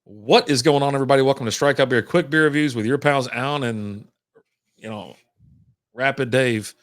What is going on, everybody? Welcome to Strike Up Beer, quick beer reviews with your pals Alan and you know Rapid Dave.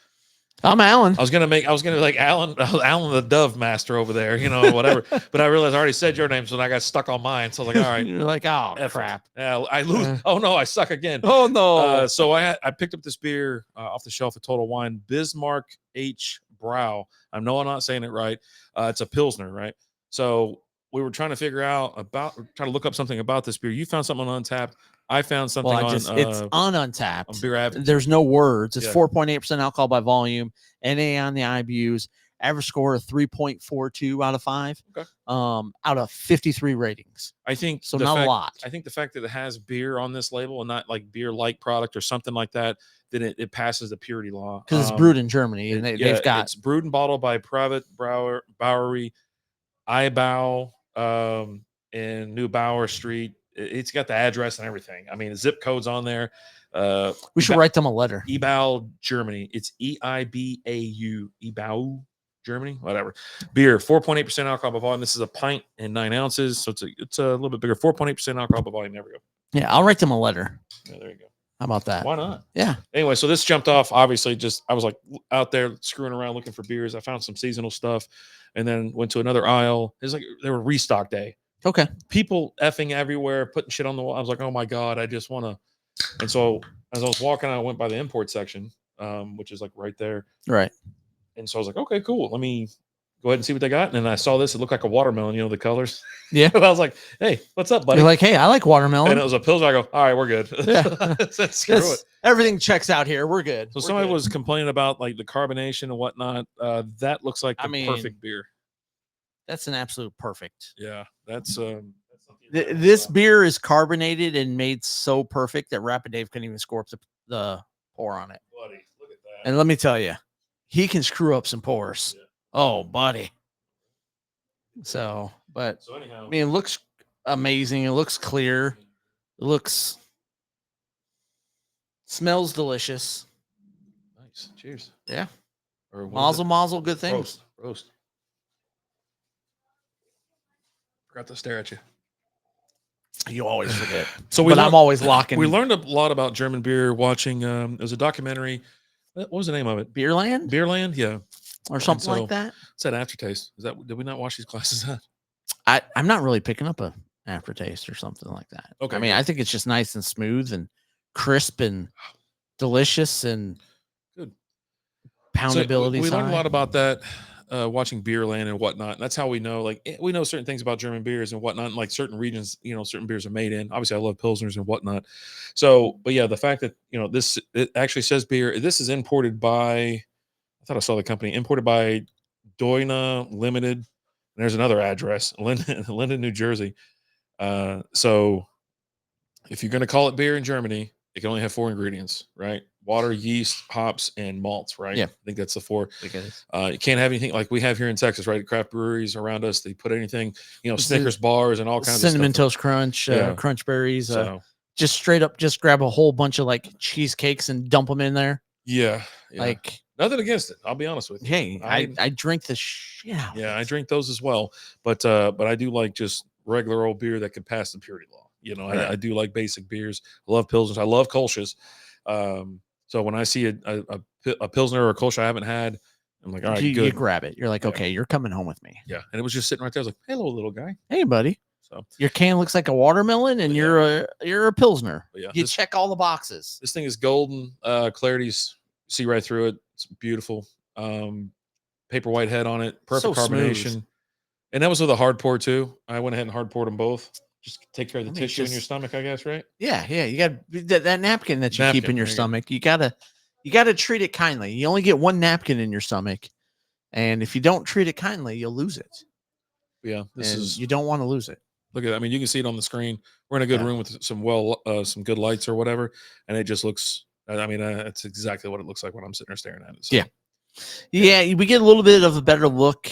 I'm Alan. I was gonna be like Alan, Alan the Dove Master over there, whatever. But I realized I already said your name, so I got stuck on mine. So I was like, all right, You're like, oh F it. crap. Yeah, I lose. Oh no, I suck again. Oh no. So I picked up this beer off the shelf at Total Wine, Bismarck Brau. I know I'm not saying it right. It's a Pilsner, right? So we were trying to figure out trying to look up something about this beer. You found something on Untapped. I found something it's on Untapped. on Beer Advocate. There's no words. It's Yeah. 4.8% alcohol by volume. NA on the IBUs. Average score of 3.42 out of 5. Okay. Out of 53 ratings. I think So not a lot. I think the fact that it has beer on this label and not like beer like product or something like that, then it passes the purity law. Because it's brewed in Germany and they've got it's brewed and bottled by Privatbrauerei Eibau in New Bauer Street. It's got the address and everything. I mean, the zip code's on there. We should write them a letter. Eibau, Germany. It's Eibau, Eibau, Germany, whatever. Beer, 4.8% alcohol by volume. This is a pint and 9 ounces, so it's a little bit bigger. 4.8% alcohol by volume. There we go. Yeah, I'll write them a letter. Yeah, there you go. How about that? Why not? Yeah. Anyway, so this jumped off. Obviously, I was like out there screwing around looking for beers. I found some seasonal stuff, and then went to another aisle. It was like they were restock day. Okay. People effing everywhere, putting shit on the wall. I was like, oh my god, I just want to. And so as I was walking, I went by the import section, which is like right there. Right. And so I was like, okay, cool. Let me go ahead and see what they got. And then I saw this. It looked like a watermelon, the colors. Yeah. And I was like, hey, what's up, buddy? You're like, hey, I like watermelon. And it was a Pilsner. I go, all right, we're good. Yeah. Screw it. Everything checks out here. We're good. So somebody was complaining about like the carbonation and whatnot. That looks like the perfect beer. That's an absolute perfect. Yeah, that's this beer is carbonated and made so perfect that Rapid Dave couldn't even score up the pour on it. Buddy, look at that. And let me tell you, he can screw up some pours. Yeah. Oh, buddy. So anyhow, I mean, it looks amazing. It looks clear. It smells delicious. Nice. Cheers. Yeah. Mazel, good things. Roast. Forgot to stare at you. You always forget. I'm always locking. We learned a lot about German beer watching. It was a documentary. What was the name of it? Beerland, yeah, or something like that. It's that aftertaste. Did we not watch these classes? I'm not really picking up a aftertaste or something like that. Okay, I mean, I think it's just nice and smooth and crisp and delicious and good. Poundability. So we learned a lot about that. Watching Beerland and whatnot. And that's how we know, we know certain things about German beers and whatnot. And like certain regions, certain beers are made in. Obviously, I love Pilsners and whatnot. So, but yeah, the fact that, it actually says beer, this is imported by, I thought I saw the company, imported by Doina Limited. And there's another address, Linden, New Jersey. So if you're going to call it beer in Germany, it can only have 4 ingredients, right? Water, yeast, hops, and malts, right? Yeah. I think that's the 4. You can't have anything like we have here in Texas, right? Craft breweries around us, they put anything, Snickers bars and all kinds of cinnamon stuff. Toast Crunch, Crunch Berries. Just straight up, just grab a whole bunch of like cheesecakes and dump them in there. Yeah. Like nothing against it. I'll be honest with you. Hey, I drink the shit out. Yeah, I drink those as well. But I do like just regular old beer that could pass the purity law. I do like basic beers. I love Pilsners. I love Kolsch's. So when I see a Pilsner or a Kolsch I haven't had, I'm like, all right, good. You grab it. You're like, okay, you're coming home with me. Yeah. And it was just sitting right there. I was like, hello, little guy. Hey, buddy. So your can looks like a watermelon and you're a Pilsner. You check all the boxes. This thing is golden. Clarity's, see right through it. It's beautiful. Paper white head on it. Perfect carbonation. Smooth. And that was with a hard pour too. I went ahead and hard poured them both. Just take care of the tissue in your stomach, I guess, right? Yeah. You got that napkin that you keep in your stomach. You gotta treat it kindly. You only get one napkin in your stomach, and if you don't treat it kindly, you'll lose it. Yeah, you don't want to lose it. Look at that. I mean, you can see it on the screen. We're in a good room with some good lights or whatever, and it just looks. I mean, it's exactly what it looks like when I'm sitting there staring at it. So. Yeah. We get a little bit of a better look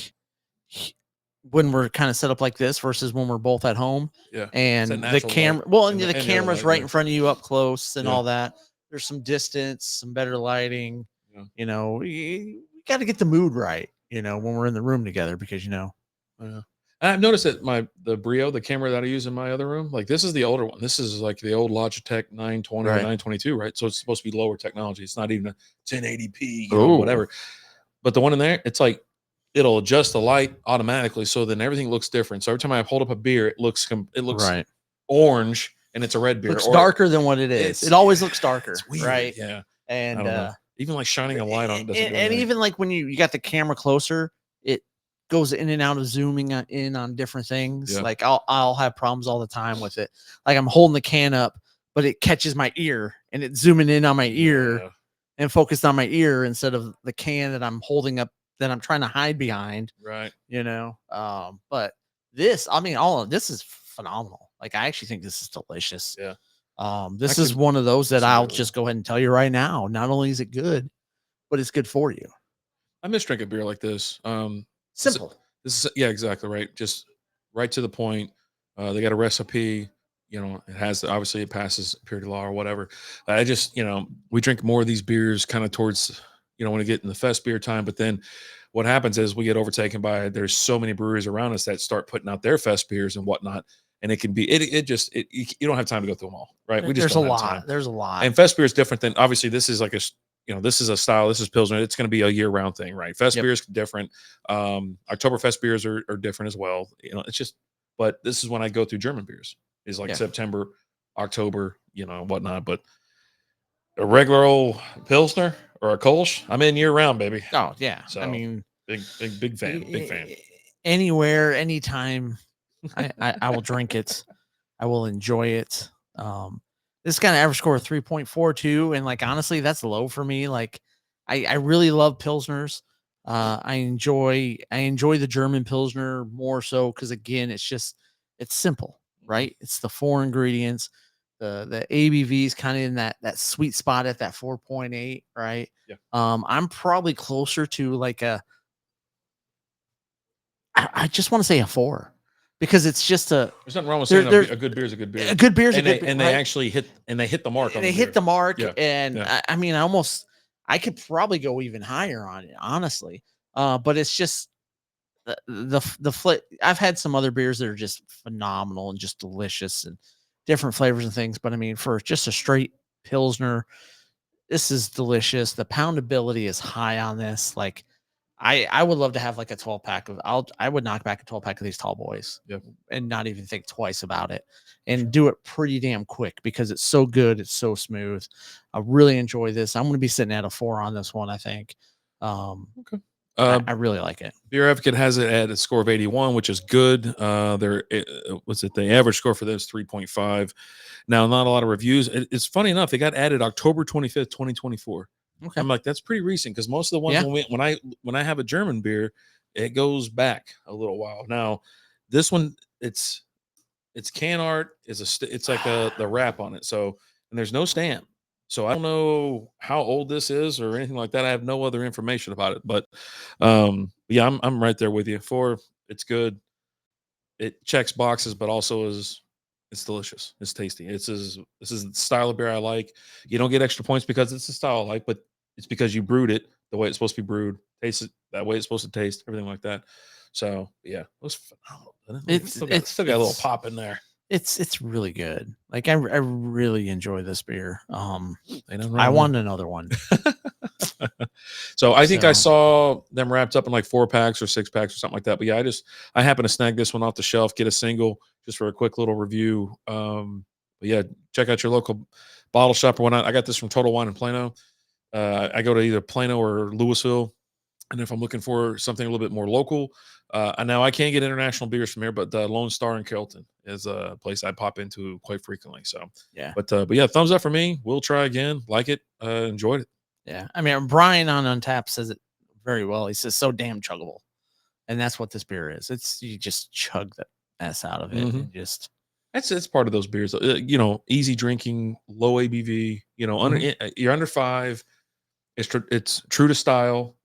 when we're kind of set up like this versus when we're both at home. Yeah. And the camera, the camera's right in front of you up close and all that. There's some distance, some better lighting. Yeah. We got to get the mood right, when we're in the room together because, Yeah. And I've noticed that the Brio, the camera that I use in my other room, like this is the older one. This is like the old Logitech 920 or Right. 922, right? So it's supposed to be lower technology. It's not even a 1080p, Oh, whatever. But the one in there, it's like it'll adjust the light automatically, so then everything looks different. So every time I hold up a beer, it looks right. orange and it's a red beer, Looks or darker than what it is. It always looks darker, it's weird. right? Yeah, I And don't know. Even like shining a light on it doesn't do and anything. even like when you got the camera closer, it goes in and out of zooming in on different things. Yeah. Like I'll have problems all the time with it. Like I'm holding the can up, but it catches my ear and it's zooming in on my ear Yeah, and focused on my ear instead of the can that I'm holding up that I'm trying to hide behind, right. But this, I mean, all of this is phenomenal. Like I actually think this is delicious. Yeah. This is Actually, one of those that some I'll beer. just go ahead and tell you right now. Not only is it good, but it's good for you. I miss drinking beer like this. Simple. This is yeah, exactly right. Just right to the point. They got a recipe. It has obviously it passes purity law or whatever. I just we drink more of these beers kind of towards when we get in the fest beer time. But then what happens is we get overtaken by there's so many breweries around us that start putting out their fest beers and whatnot, and it can be you don't have time to go through them all, right? We just There's a don't have lot. time. There's a lot. And fest beer is different than obviously this is like this is a style. This is Pilsner. It's going to be a year round thing, right? Fest Yep. beer is different. Oktoberfest beers are different as well. It's just, but this is when I go through German beers is like September, October, whatnot. But a regular old Pilsner or a Kolsch, I'm in year round, baby. Oh yeah. So I mean, big fan, big fan. Anywhere, anytime, I will drink it. I will enjoy it. This kind of average score of 3.42, and like honestly, that's low for me. Like, I really love pilsners. I enjoy the German pilsner more so because again, it's simple, right? It's the 4 ingredients. The ABV is kind of in that sweet spot at that 4.8, right? Yeah. I'm probably closer to like I just want to say a 4 because it's just there's nothing wrong with saying a good beer is a good beer. A good beer is a and good beer, they actually hit the mark. They hit the mark, Yeah. and I mean, I could probably go even higher on it, honestly. But it's just I've had some other beers that are just phenomenal and just delicious and different flavors and things. But I mean, for just a straight pilsner, this is delicious. The poundability is high on this. Like, I would love to have like a 12 pack of I would knock back a 12 pack of these tall boys and not even think twice about it and do it pretty damn quick because it's so good. It's so smooth. I really enjoy this. I'm going to be sitting at a 4 on this one, I think. Okay. I really like it. Beer Advocate has it at a score of 81, which is good. The average score for this 3.5. Now, not a lot of reviews. It's funny enough, they got added October 25th, 2024. Okay. I'm like, that's pretty recent because most of the ones when I have a German beer, it goes back a little while. Now, this one, it's can art it's like the wrap on it. So, and there's no stamp. So I don't know how old this is or anything like that. I have no other information about it, but yeah, I'm right there with you. 4, it's good. It checks boxes, but also it's delicious. It's tasty. This is the style of beer I like. You don't get extra points because it's the style I like, but it's because you brewed it the way it's supposed to be brewed, taste it that way it's supposed to taste, everything like that. So yeah, it was phenomenal. It's still got a little pop in there. It's really good. Like I really enjoy this beer. I want want another one. So I think I saw them wrapped up in like 4 packs or 6 packs or something like that. But yeah, I happened to snag this one off the shelf, get a single just for a quick little review. But yeah, check out your local bottle shop or whatnot. I got this from Total Wine in Plano. I go to either Plano or Louisville. And if I'm looking for something a little bit more local, and now I can't get international beers from here, but the Lone Star in Carrollton is a place I pop into quite frequently. So yeah, but yeah, thumbs up for me. We'll try again. Like it, enjoyed it. Yeah, I mean, Brian on Untapped says it very well. He says so damn chuggable, and that's what this beer is. It's you just chug the s out of it, and just it's part of those beers. Easy drinking, low ABV. You're under 5. It's true to style,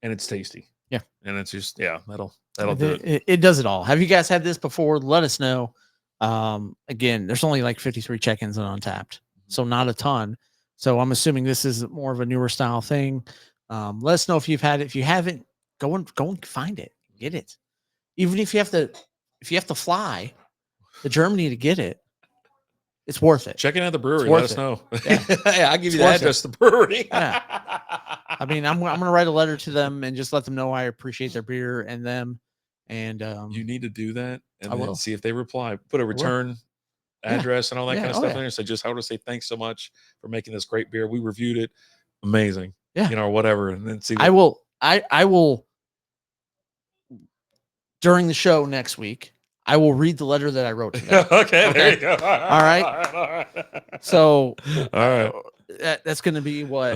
and it's tasty. Yeah, and it's just that'll do it. It does it all. Have you guys had this before? Let us know. Again, there's only like 53 check-ins on Untapped, so not a ton. So I'm assuming this is more of a newer style thing. Let us know if you've had it. If you haven't, go and find it, get it. Even if you have to if you have to fly to Germany to get it, it's worth it. Check in at the brewery. worth Let us it. know. Yeah. Yeah, I'll give It's you the worth address of the brewery. Yeah. I mean, I'm gonna write a letter to them and just let them know I appreciate their beer and them. And You need to do that and I then will. see if they reply. Put a will. return Yeah. address and all that Yeah. kind of Oh, stuff yeah. in there. So just how to say thanks so much for making this great beer. We reviewed it. Amazing. Yeah. You know, or whatever. And then see what I will. I will during the show next week. I will read the letter that I wrote to them. okay, there you go. All right. All right. So All right. that's going to be what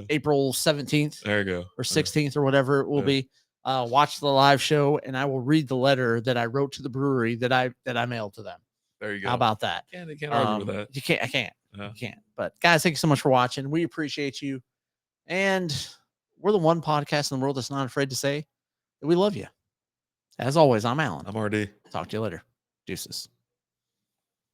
April 17th There you go. or 16th or whatever it will be. Watch the live show and I will read the letter that I wrote to the brewery that I mailed to them. There you go. How about that? You can't argue with that. You can't. I can't. Yeah. You can't. But guys, thank you so much for watching. We appreciate you. And we're the one podcast in the world that's not afraid to say that we love you. As always, I'm Alan. I'm RD. Talk to you later. Deuces.